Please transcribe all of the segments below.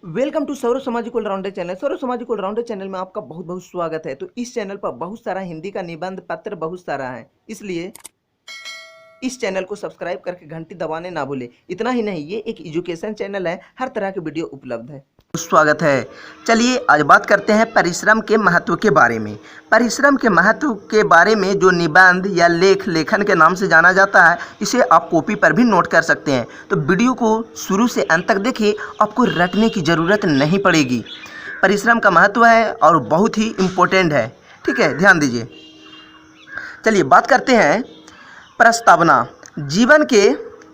Welcome to Saurabh सामाजिक allrounder channel. Saurabh सामाजिक allrounder channel में आपका बहुत बहुत स्वागत है। तो इस चैनल पर बहुत सारा हिंदी का निबंध पत्र बहुत सारा है, इसलिए इस चैनल को सब्सक्राइब करके घंटी दबाने ना भूले। इतना ही नहीं, ये एक एजुकेशन चैनल है, हर तरह के वीडियो उपलब्ध है। स्वागत है। चलिए आज बात करते हैं परिश्रम के महत्व के बारे में। परिश्रम के महत्व के बारे में जो निबंध या लेखन के नाम से जाना जाता है, इसे आप कॉपी पर भी नोट कर सकते हैं। तो वीडियो को शुरू से अंत तक देखिए, आपको रटने की ज़रूरत नहीं पड़ेगी। परिश्रम का महत्व है और बहुत ही इम्पोर्टेंट है। ठीक है, ध्यान दीजिए। चलिए बात करते हैं प्रस्तावना।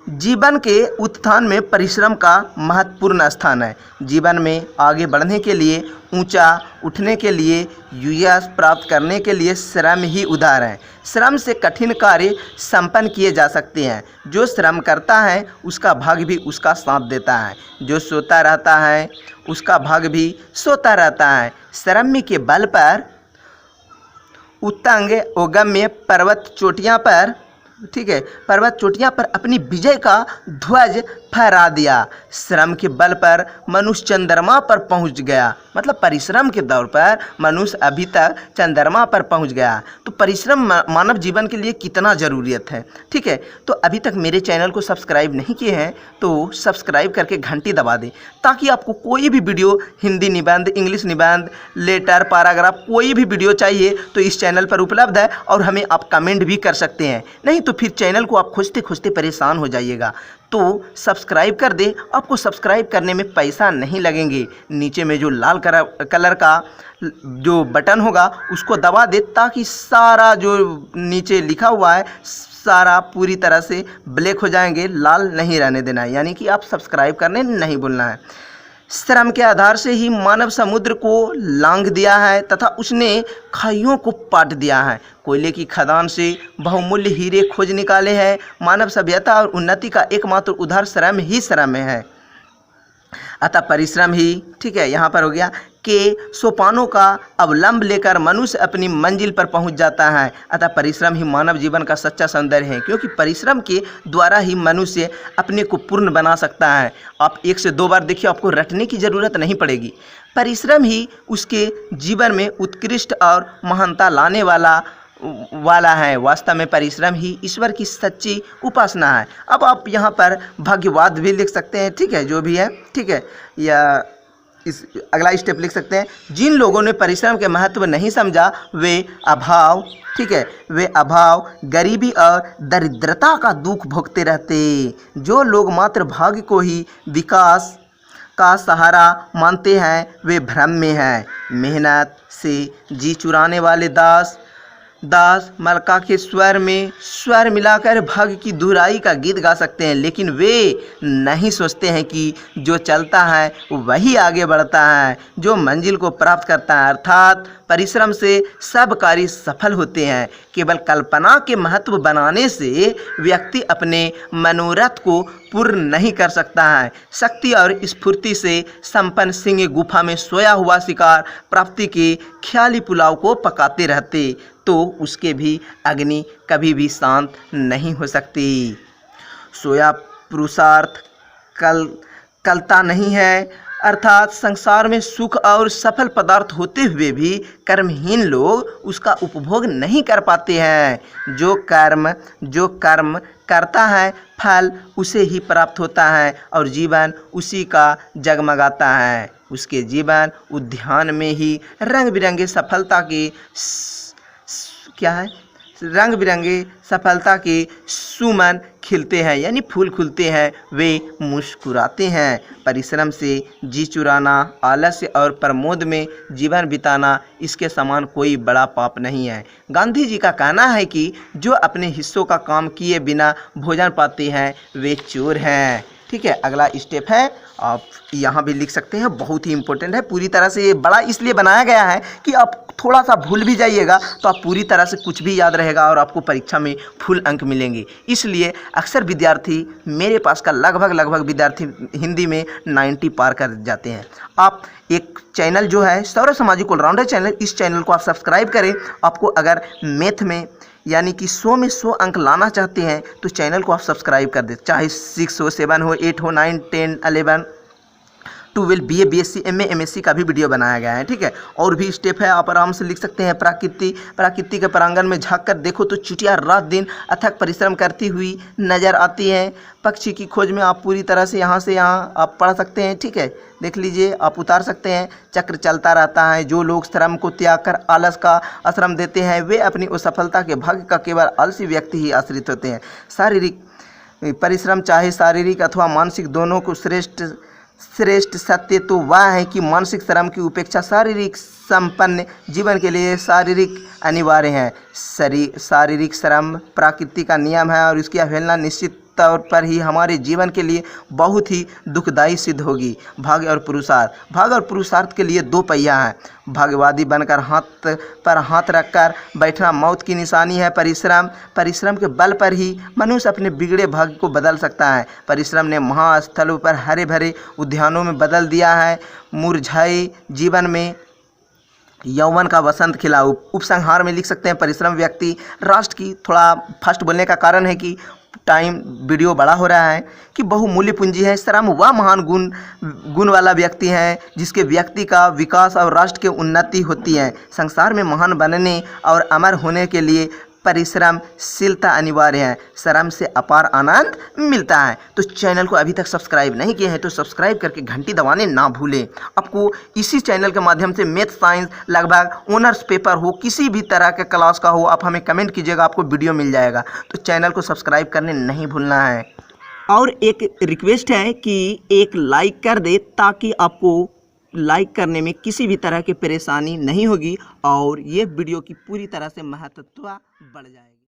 जीवन के उत्थान में परिश्रम का महत्वपूर्ण स्थान है। जीवन में आगे बढ़ने के लिए, ऊंचा उठने के लिए, यश प्राप्त करने के लिए श्रम ही उधार है। श्रम से कठिन कार्य संपन्न किए जा सकते हैं। जो श्रम करता है उसका भाग्य भी उसका साथ देता है। जो सोता रहता है उसका भाग्य भी सोता रहता है। श्रम के बल पर उत्तुंग अगम्य पर्वत चोटियां पर, ठीक है, पर्वत चोटियां पर अपनी विजय का ध्वज फहरा दिया। श्रम के बल पर मनुष्य चंद्रमा पर पहुंच गया। मतलब परिश्रम के दौर पर मनुष्य अभी तक चंद्रमा पर पहुंच गया। तो परिश्रम मानव जीवन के लिए कितना ज़रूरियत है। ठीक है, तो अभी तक मेरे चैनल को सब्सक्राइब नहीं किए हैं तो सब्सक्राइब करके घंटी दबा दें, ताकि आपको कोई भी वीडियो, हिंदी निबंध, इंग्लिश निबंध, लेटर, पैराग्राफ, कोई भी वीडियो चाहिए तो इस चैनल पर उपलब्ध है। और हमें आप कमेंट भी कर सकते हैं, नहीं तो फिर चैनल को आप खोजते खोजते परेशान हो जाइएगा। तो सब्सक्राइब कर दें। आपको सब्सक्राइब करने में पैसा नहीं लगेंगे। नीचे में जो लाल कलर का जो बटन होगा उसको दबा दे, ताकि सारा जो नीचे लिखा हुआ है सारा पूरी तरह से ब्लैक हो जाएंगे, लाल नहीं रहने देना है। यानी कि आप सब्सक्राइब करने नहीं भूलना है। श्रम के आधार से ही मानव समुद्र को लांघ दिया है तथा उसने खाइयों को पाट दिया है। कोयले की खदान से बहुमूल्य हीरे खोज निकाले हैं। मानव सभ्यता और उन्नति का एकमात्र उधार श्रम ही श्रम है। अतः परिश्रम ही, ठीक है, यहाँ पर हो गया के सोपानों का अवलंब लेकर मनुष्य अपनी मंजिल पर पहुंच जाता है। अतः परिश्रम ही मानव जीवन का सच्चा सौंदर्य है, क्योंकि परिश्रम के द्वारा ही मनुष्य अपने को पूर्ण बना सकता है। आप 1 से 2 बार देखिए, आपको रटने की ज़रूरत नहीं पड़ेगी। परिश्रम ही उसके जीवन में उत्कृष्ट और महानता लाने वाला है। वास्तव में परिश्रम ही ईश्वर की सच्ची उपासना है। अब आप यहाँ पर भाग्यवाद भी लिख सकते हैं, ठीक है, जो भी है, ठीक है, या इस अगला स्टेप लिख सकते हैं। जिन लोगों ने परिश्रम के महत्व नहीं समझा वे अभाव, ठीक है, वे अभाव, गरीबी और दरिद्रता का दुख भोगते रहते। जो लोग मात्र भाग्य को ही विकास का सहारा मानते हैं वे भ्रम में हैं। मेहनत से जी चुराने वाले दास मलका के स्वर में स्वर मिलाकर भाग्य की दुहराई का गीत गा सकते हैं, लेकिन वे नहीं सोचते हैं कि जो चलता है वही आगे बढ़ता है, जो मंजिल को प्राप्त करता है। अर्थात परिश्रम से सब कार्य सफल होते हैं। केवल कल्पना के महत्व बनाने से व्यक्ति अपने मनोरथ को पूर्ण नहीं कर सकता है। शक्ति और स्फूर्ति से संपन्न सिंह गुफा में सोया हुआ शिकार प्राप्ति के ख्याली पुलाव को पकाते रहते तो उसके भी अग्नि कभी भी शांत नहीं हो सकती। सोया पुरुषार्थ कलता नहीं है। अर्थात संसार में सुख और सफल पदार्थ होते हुए भी कर्महीन लोग उसका उपभोग नहीं कर पाते हैं। जो कर्म करता है फल उसे ही प्राप्त होता है और जीवन उसी का जगमगाता है। उसके जीवन उद्यान में ही रंग बिरंगे सफलता के सुमन खिलते हैं, यानी फूल खुलते हैं, वे मुस्कुराते हैं। परिश्रम से जी चुराना, आलस्य और प्रमोद में जीवन बिताना, इसके समान कोई बड़ा पाप नहीं है। गांधी जी का कहना है कि जो अपने हिस्सों का काम किए बिना भोजन पाते हैं वे चोर हैं। ठीक है, अगला स्टेप है, आप यहाँ भी लिख सकते हैं, बहुत ही इंपॉर्टेंट है। पूरी तरह से ये बड़ा इसलिए बनाया गया है कि आप थोड़ा सा भूल भी जाइएगा तो आप पूरी तरह से कुछ भी याद रहेगा और आपको परीक्षा में फुल अंक मिलेंगे। इसलिए अक्सर विद्यार्थी, मेरे पास का लगभग विद्यार्थी हिंदी में 90 पार कर जाते हैं। आप एक चैनल जो है सौरभ सामाजिक ऑलराउंडर चैनल, इस चैनल को आप सब्सक्राइब करें। आपको अगर मैथ में यानी कि 100 में 100 अंक लाना चाहते हैं तो चैनल को आप सब्सक्राइब कर दें, चाहे 6 हो, 7 हो, 8 हो, 9, 10, 11, 12 BA BSc MA MSc का भी वीडियो बनाया गया है, ठीक है। और भी स्टेप है, आप आराम से लिख सकते हैं। प्रकृति के प्रांगण में झांक कर देखो तो चींटियां रात दिन अथक परिश्रम करती हुई नजर आती हैं। पक्षी की खोज में आप पूरी तरह से यहाँ से यहाँ आप पढ़ सकते हैं, ठीक है। देख लीजिए, आप उतार सकते हैं। चक्र चलता रहता है। जो लोग श्रम को त्याग कर आलस का आश्रम देते हैं वे अपनी असफलता के भाग्य का केवल आलसी व्यक्ति ही आश्रित होते हैं। शारीरिक परिश्रम चाहे शारीरिक अथवा मानसिक दोनों को श्रेष्ठ सत्य तो वह है कि मानसिक श्रम की उपेक्षा शारीरिक संपन्न जीवन के लिए शारीरिक अनिवार्य है। शारीरिक श्रम प्रकृति का नियम है और इसकी अवहेलना निश्चित तौर पर ही हमारे जीवन के लिए बहुत ही दुखदायी सिद्ध होगी। भाग्य और पुरुषार्थ के लिए दो पहिया है। भाग्यवादी बनकर हाथ पर हाथ रखकर बैठना मौत की निशानी है। परिश्रम के बल पर ही मनुष्य अपने बिगड़े भाग्य को बदल सकता है। परिश्रम ने महास्थलों पर हरे भरे उद्यानों में बदल दिया है। मुरझाए जीवन में यौवन का वसंत खिला। उपसंहार में लिख सकते हैं, परिश्रम व्यक्ति राष्ट्र की, थोड़ा फास्ट बोलने का कारण है कि टाइम वीडियो बड़ा हो रहा है, कि बहुमूल्य पूंजी है। श्रम वह महान गुण वाला व्यक्ति है जिसके व्यक्ति का विकास और राष्ट्र की उन्नति होती है। संसार में महान बनने और अमर होने के लिए परिश्रमशीलता अनिवार्य है। श्रम से अपार आनंद मिलता है। तो चैनल को अभी तक सब्सक्राइब नहीं किए हैं तो सब्सक्राइब करके घंटी दबाने ना भूलें। आपको इसी चैनल के माध्यम से मैथ साइंस लगभग ऑनर्स पेपर हो, किसी भी तरह के क्लास का हो, आप हमें कमेंट कीजिएगा, आपको वीडियो मिल जाएगा। तो चैनल को सब्सक्राइब करने नहीं भूलना है। और एक रिक्वेस्ट है कि एक लाइक कर दे ताकि आपको लाइक करने में किसी भी तरह की परेशानी नहीं होगी और ये वीडियो की पूरी तरह से महत्वता बढ़ जाएगी।